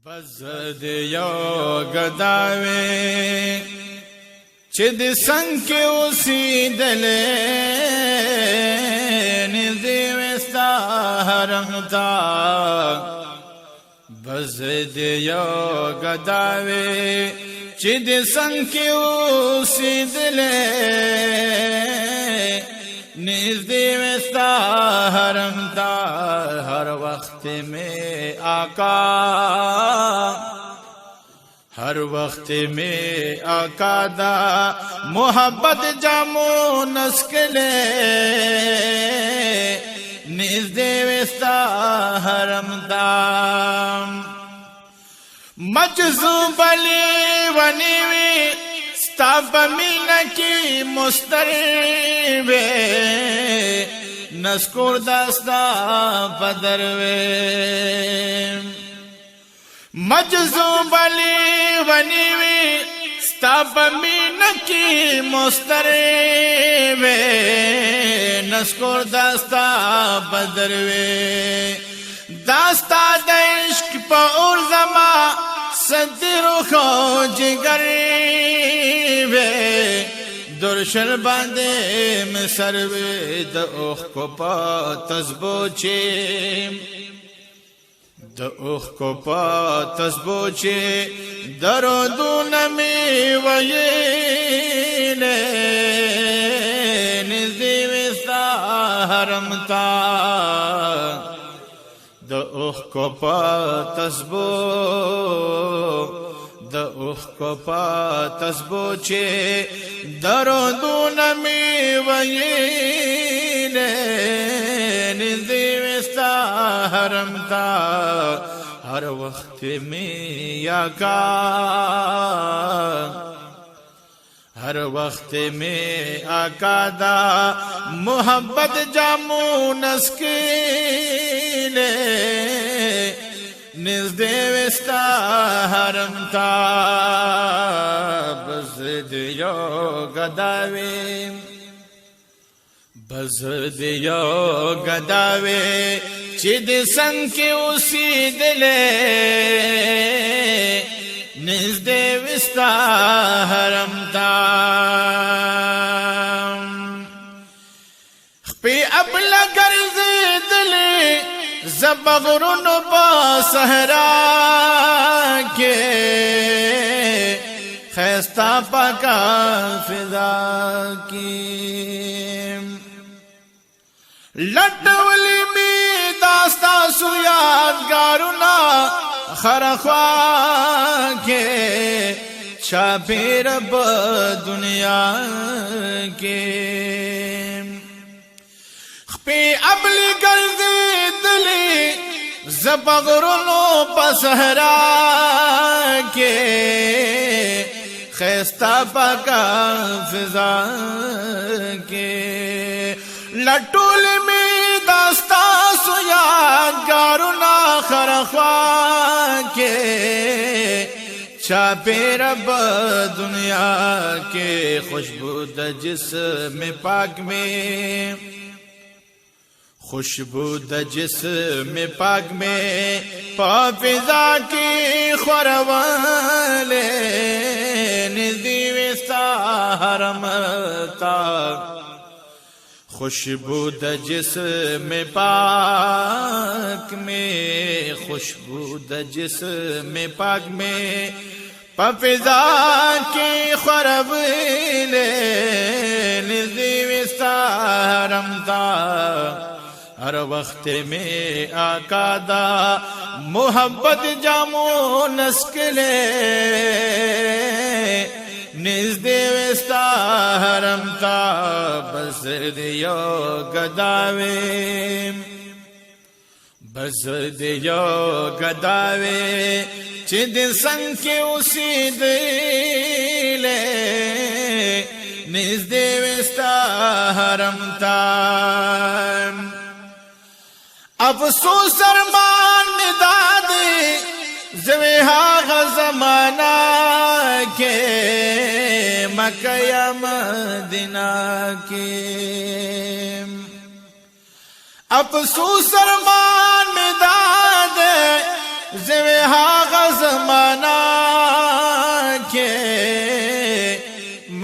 بز د یو گداوی چې د څنګ کې اوسېدلې نږدې وستا حرم ته بز د یو گداوی چې د څنګ کې اوسېدلې نږدې وستا حرم ته هر وخت میں آقا ہر وقت میں آقا دا محبت جامو نسکلے نزدے وستا حرم دا مجذوب علی ونیوی ستا بمینا کی مستربے نسکور داستا پدروے مجذوب علی ونیوی ستا بمین کی مستربے نسکور داستا پدروے داستا دشک پا اور زما صدر خو جگریبے درشل باندے مسروے دا اوخ کو پا تزبوچے دا اوخ کو پا تزبوچے درودون می ویلے نزدی وستا حرم تا دا اوخ کو پا تزبو دا اوخ کو پا تزبوچے درودون می ویلے نزدی وستا حرم تا ہر وقت میں آقا ہر وقت میں آقا دا محبت جامو نسکیلے نزدے وستا حرم تا بز دیو گداوی بز دیو گداوی چې د څنګ کې اوسېدلې نږدې وستا حرم ته خپې ابله ګرځېدلې زه په غرونو په صحرا کې ښایسته پاکه فضا کې لټولې مې داستا سو یادګارونه خرخوا کې چاپېر په دنیا کې خپې ابلې ګرځېدلې زه په غرونو په صحرا کې ښایسته پاکه فضا کې لټول می داستا سو یادګارونه خرخوا کې چاپېر په دنیا کې خوشبو د جسم پاک میں خوشبو د جسم پاک میں پا فضا کی خورواله نزدې وستا حرم تا خوشبو د جسم پاک میں خوشبو د جسم پاک میں پا فضا کی خورواله نزدې وستا حرم تا ہر وقت میں آقا دا محبت جامو نسکلے نزدے وستا حرم تا بز دیو گداوی بز دیو گداوی چې د څنګ کې اوسېدلې نزدې وستا حرم تا افسوس ارمان میں دادے زوی هاغه زمانہ کے مکہ یا مدینہ کے افسوس ارمان میں دادے زوی هاغه